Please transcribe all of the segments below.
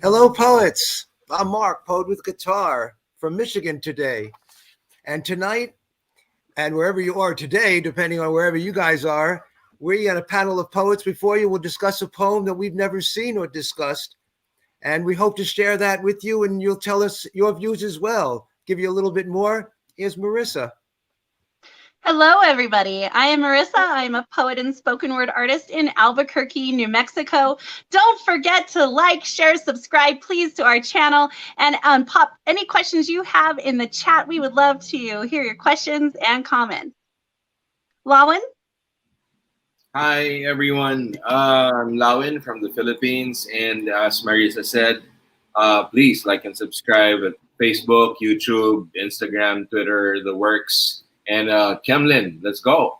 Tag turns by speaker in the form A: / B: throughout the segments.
A: Hello, poets. I'm Mark, poet with guitar from Michigan today. And tonight, and wherever you are today, depending on wherever you guys are, we got a panel of poets before you. We'll discuss a poem that we've never seen or discussed. And we hope to share that with you, and you'll tell us your views as well. Give you a little bit more. Here's Marissa.
B: Hello, everybody. I am Marissa. I'm a poet and spoken word artist in Albuquerque, New Mexico. Don't forget to like, share, subscribe, please, to our channel, and pop any questions you have in the chat. We would love to hear your questions and comments. Lawin?
C: Hi, everyone. I'm Lawin from the Philippines. And as Marisa said, please like and subscribe at Facebook, YouTube, Instagram, Twitter, the works. And Kemlin, let's go.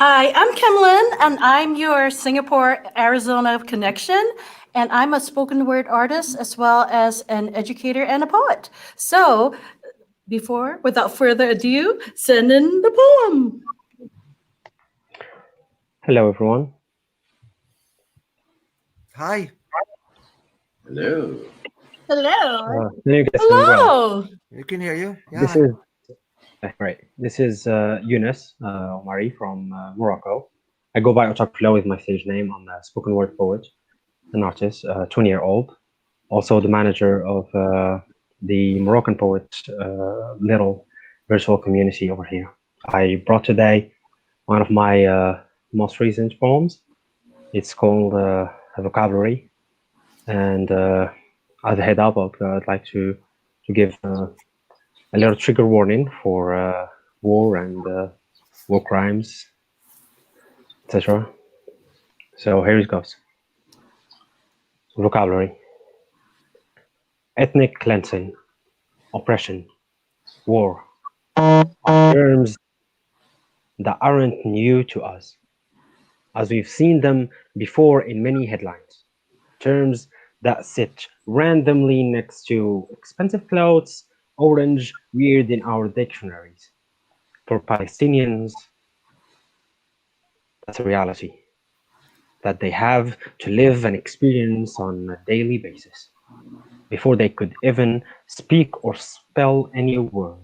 D: Hi, I'm Kimlin, and I'm your Singapore, Arizona connection. And I'm a spoken word artist as well as an educator and a poet. So, without further ado, send in the poem.
E: Hello, everyone.
A: Hi.
C: Hello.
B: Hello.
E: Can you guys hear me well?
D: Hello.
A: We can hear you. Yeah.
E: This is right. This is Yunus Omari from Morocco. I go by Otak Flow with my stage name. I'm a spoken word poet, an artist, 20-year-old. Also the manager of the Moroccan poet little virtual community over here. I brought today one of my most recent poems. It's called A Vocabulary. And as a head up, I'd like to give a little trigger warning for war and war crimes, etc. So here it goes. Vocabulary. Ethnic cleansing, oppression, war are terms that aren't new to us, as we've seen them before in many headlines. Terms that sit randomly next to expensive clothes, orange, weird in our dictionaries. For Palestinians, that's a reality that they have to live and experience on a daily basis before they could even speak or spell any word.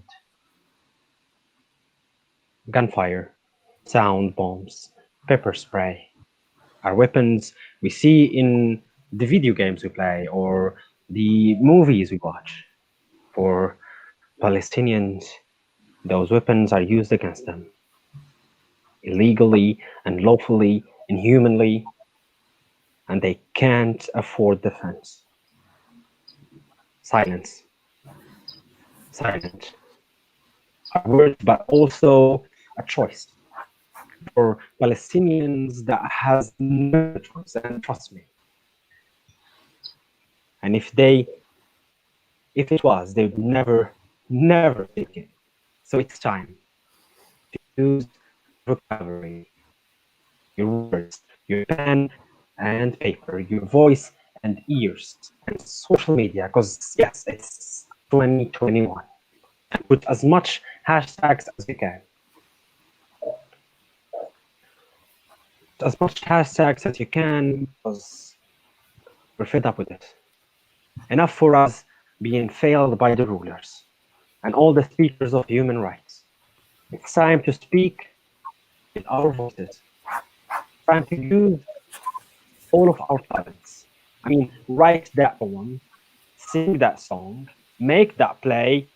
E: Gunfire, sound bombs, pepper spray are weapons we see in the video games we play or the movies we watch. For Palestinians, those weapons are used against them, illegally and lawfully, inhumanly, and they can't afford defense. Silence. Silent. A word, but also a choice. For Palestinians, that has no choice, and trust me. And if it was, they would never take it. So it's time to use vocabulary, your words, your pen and paper, your voice and ears, and social media, because yes, it's 2021. And put as much hashtags as you can. As much hashtags as you can, because we're fed up with it. Enough for us being failed by the rulers and all the speakers of human rights. It's time to speak with our voices. It's time to use all of our talents. I mean, write that poem, sing that song, make that play,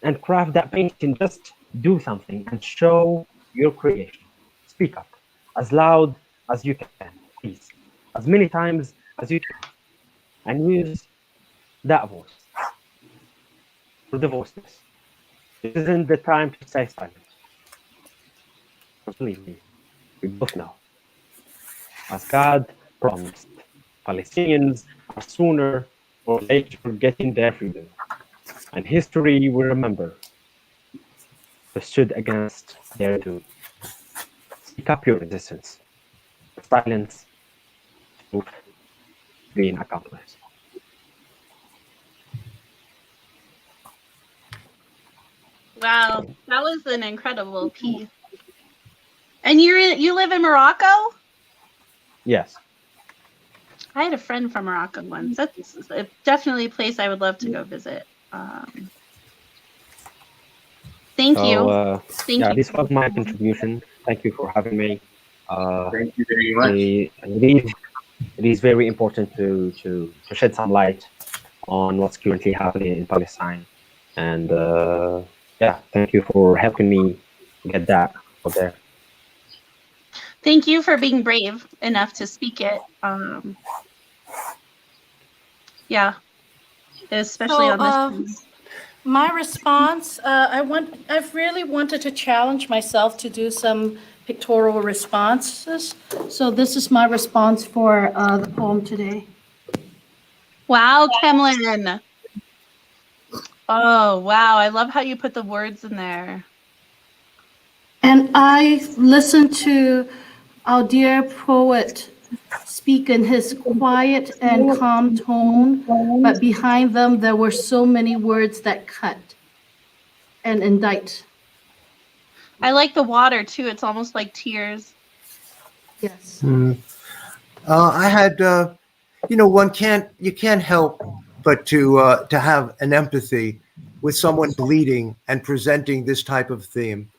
E: and craft that painting. Just do something and show your creation. Speak up as loud as you can, please, as many times as you can, and use that voice for the voiceless. This isn't the time to stay silent. Believe me, we both know. As God promised, Palestinians are sooner or later getting their freedom. And history will remember who stood against their doom. Speak up your resistance. Silence proof being accomplished.
B: Wow, that was an incredible piece. And you live in Morocco?
E: Yes.
B: I had a friend from Morocco once. That's definitely a place I would love to go visit. Thank you.
E: So
B: Thank
E: yeah,
B: you.
E: this was my contribution. Thank you for having me.
C: Thank you very much.
E: It is very important to shed some light on what's currently happening in Palestine. And yeah, thank you for helping me get that out there.
B: Thank you for being brave enough to speak it. Yeah, especially
D: So,
B: on this.
D: my response, I've really wanted to challenge myself to do some pictorial responses. So this is my response for the poem today.
B: Wow, Kemlin. Oh, wow. I love how you put the words in there.
D: And I listened to our dear poet speak in his quiet and calm tone, but behind them there were so many words that cut and indict.
B: I like the water too. It's almost like tears.
D: Yes.
A: I had, you can't help but to have an empathy with someone bleeding and presenting this type of theme.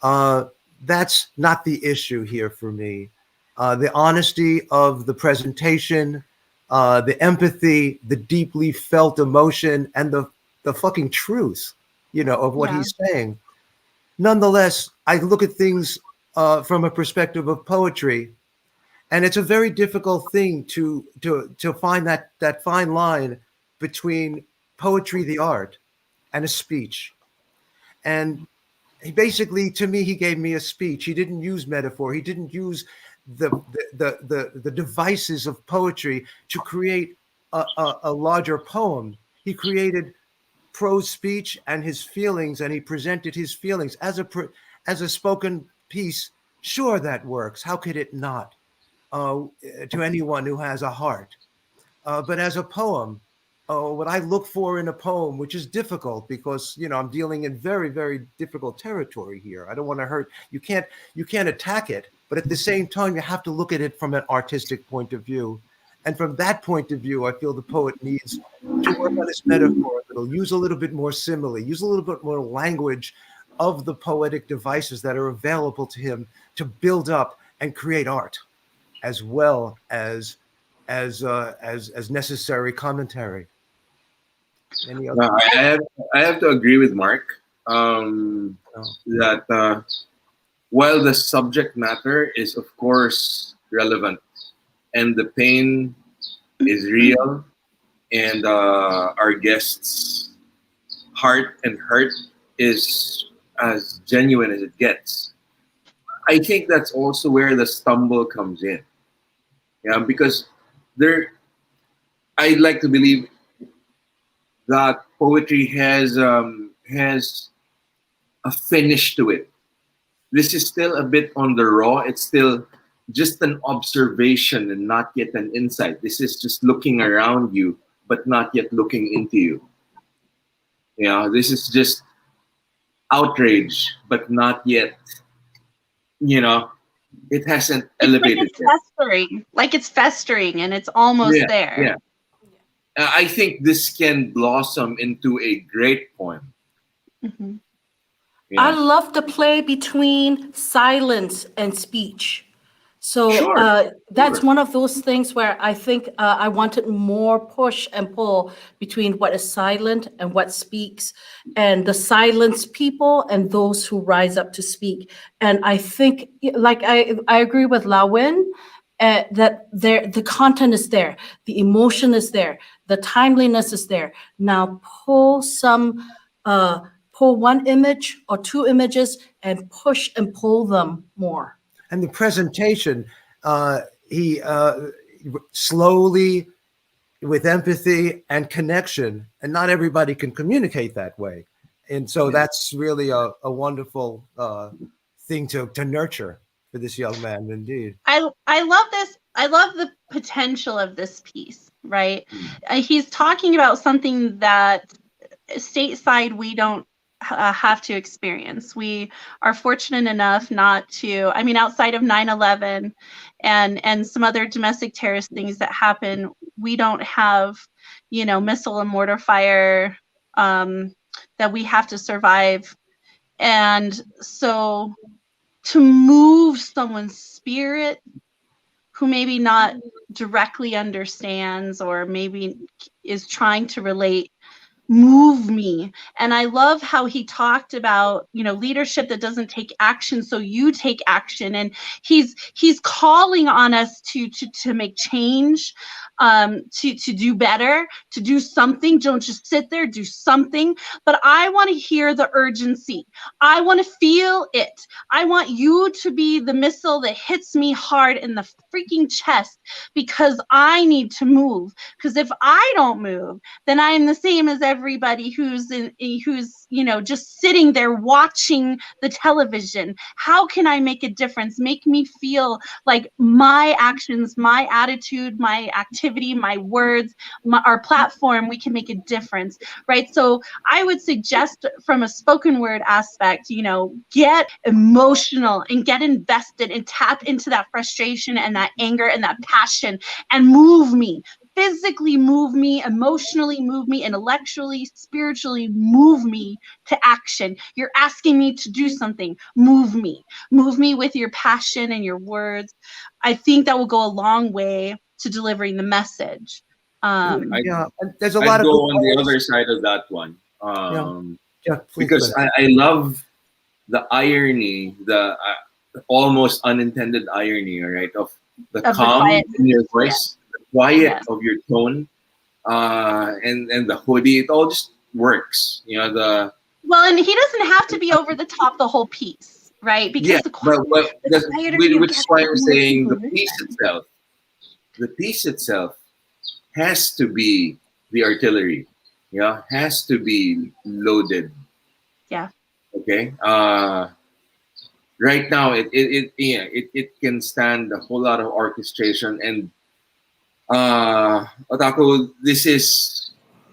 A: That's not the issue here for me. The honesty of the presentation, the empathy, the deeply felt emotion, and the fucking truth, of what he's saying. Nonetheless, I look at things from a perspective of poetry, and it's a very difficult thing to find that fine line between poetry, the art, and a speech. And he basically, to me, he gave me a speech. He didn't use metaphor. He didn't use the devices of poetry to create a larger poem. He created prose speech and his feelings, and he presented his feelings as a spoken piece. Sure, that works. How could it not? To anyone who has a heart. But as a poem, what I look for in a poem, which is difficult because I'm dealing in very, very difficult territory here. I don't want to hurt. You can't attack it, but at the same time, you have to look at it from an artistic point of view. And from that point of view, I feel the poet needs to work on his metaphor a little, use a little bit more simile, use a little bit more language of the poetic devices that are available to him to build up and create art, as well as necessary commentary. Any other?
C: I have to agree with Mark that while the subject matter is of course relevant and the pain is real and our guests' heart and hurt is as genuine as it gets, I think that's also where the stumble comes in. Yeah, because I'd like to believe that poetry has a finish to it. This is still a bit on the raw. It's still just an observation and not yet an insight. This is just looking around you, but not yet looking into you. This is just outrage, but not yet, it hasn't elevated.
B: Like it's festering and it's almost there.
C: Yeah. I think this can blossom into a great poem.
B: Mm-hmm.
D: I love the play between silence and speech. So that's one of those things where I think I wanted more push and pull between what is silent and what speaks, and the silenced people and those who rise up to speak. And I think, like I agree with Lawin, that the content is there, the emotion is there, the timeliness is there. Now pull one image or two images and push and pull them more.
A: And the presentation, he slowly, with empathy and connection, and not everybody can communicate that way. And so that's really a wonderful thing to nurture for this young man, indeed.
B: I love this. I love the potential of this piece, right? He's talking about something that stateside we don't have to experience. We are fortunate enough not to, I mean, outside of 9/11 and some other domestic terrorist things that happen, we don't have, you know, missile and mortar fire that we have to survive. And so to move someone's spirit who maybe not directly understands or maybe is trying to relate, move me. And I love how he talked about, you know, leadership that doesn't take action, so you take action. And he's calling on us to make change, to do better, to do something. Don't just sit there, do something. But I want to hear the urgency. I want to feel it. I want you to be the missile that hits me hard in the freaking chest, because I need to move. Because if I don't move, then I am the same as everybody who's you know, just sitting there watching the television. How can I make a difference? Make me feel like my actions, my attitude, my activity, my words, our platform, we can make a difference, right? So I would suggest from a spoken word aspect, you know, get emotional and get invested and tap into that frustration and that anger and that passion and move me. Physically move me, emotionally move me, intellectually, spiritually move me to action. You're asking me to do something. Move me with your passion and your words. I think that will go a long way to delivering the message.
A: Yeah, and there's a
C: I'd
A: lot of
C: go
A: good
C: on the
A: poets.
C: other side of that one.
A: Yeah, please
C: Because
A: go ahead.
C: I love the irony, the almost unintended irony, right, of the
B: Of the
C: calm
B: quiet.
C: in your voice, the quiet
B: Yes.
C: of your tone, and the hoodie. It all just works. You know,
B: Well, and he doesn't have to be over the top the whole piece, right? Because
C: yeah,
B: the
C: but that's,
B: quieter you
C: which
B: get,
C: is why
B: the
C: I'm
B: more
C: saying
B: people listen.
C: the piece itself has to be the artillery. Yeah, has to be loaded.
B: Yeah.
C: Okay. Right now, it can stand a whole lot of orchestration, and Otaku, this is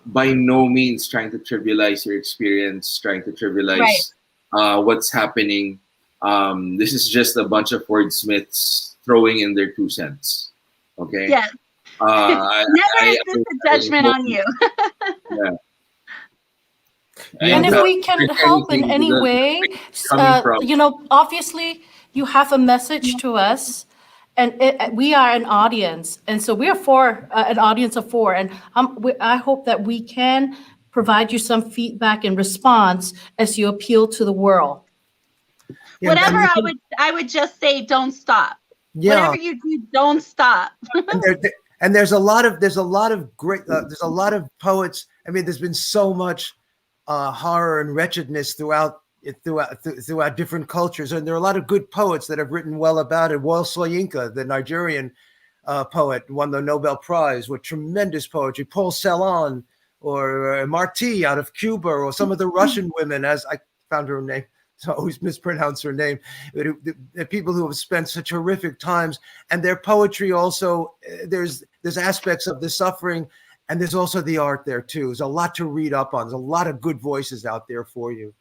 C: by no means trying to trivialize your experience, trying to trivialize what's happening. This is just a bunch of wordsmiths throwing in their 2 cents. Okay.
B: Yes. Never is this a judgment on you.
C: Yeah.
D: And if
C: And
D: we can help in any way,
C: coming from.
D: you know, obviously you have a message to us, and we are an audience, and so we are for an audience of 4, and I hope that we can provide you some feedback and response as you appeal to the world.
A: Yeah,
B: Whatever
A: and
B: I would just say, don't stop.
A: yeah,
B: Whatever you do, don't stop.
A: and there's a lot of great there's a lot of poets. I mean, there's been so much horror and wretchedness throughout different cultures, and there are a lot of good poets that have written well about it. Wole Soyinka, the Nigerian poet, won the Nobel Prize with tremendous poetry. Paul Celan, or Marti out of Cuba, or some of the Russian women, as I found her name, so I always mispronounce her name. The people who have spent such horrific times, and their poetry also, there's aspects of the suffering, and there's also the art there too. There's a lot to read up on. There's a lot of good voices out there for you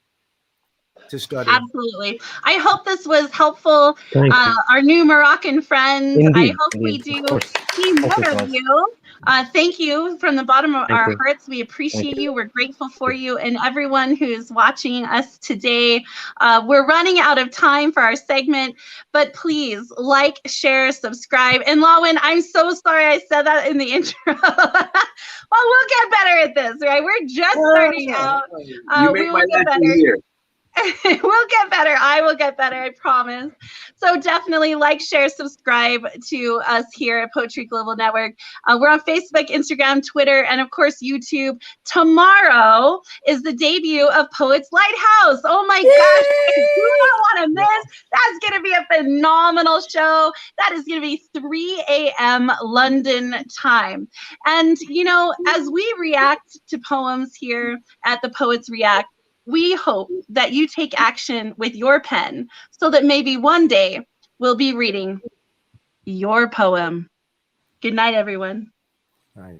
A: to study.
B: Absolutely. I hope this was helpful.
E: Thank you.
B: Our new Moroccan friends.
E: Indeed,
B: I hope we
E: indeed,
B: do
E: of course.
B: see more
E: Hope it
B: of
E: was.
B: you. Thank you from the bottom of
E: Thank
B: our
E: you.
B: hearts. We appreciate
E: Thank you.
B: you. We're grateful for you and everyone who's watching us today. We're running out of time for our segment, but please like, share, subscribe. And Lawin, I'm so sorry I said that in the intro. Well, we'll get better at this, right? We're just starting out.
C: You
B: we
C: make
B: will
C: my
B: get
C: life
B: better.
C: easier.
B: We'll get better. I will get better. I promise. So definitely like, share, subscribe to us here at Poetry Global Network. We're on Facebook, Instagram, Twitter, and of course, YouTube. Tomorrow is the debut of Poets Lighthouse. Oh my gosh, I do not want to miss. That's going to be a phenomenal show. That is going to be 3 a.m. London time. And, you know, as we react to poems here at the Poets React, we hope that you take action with your pen so that maybe one day we'll be reading your poem. Good night, everyone.
A: All right.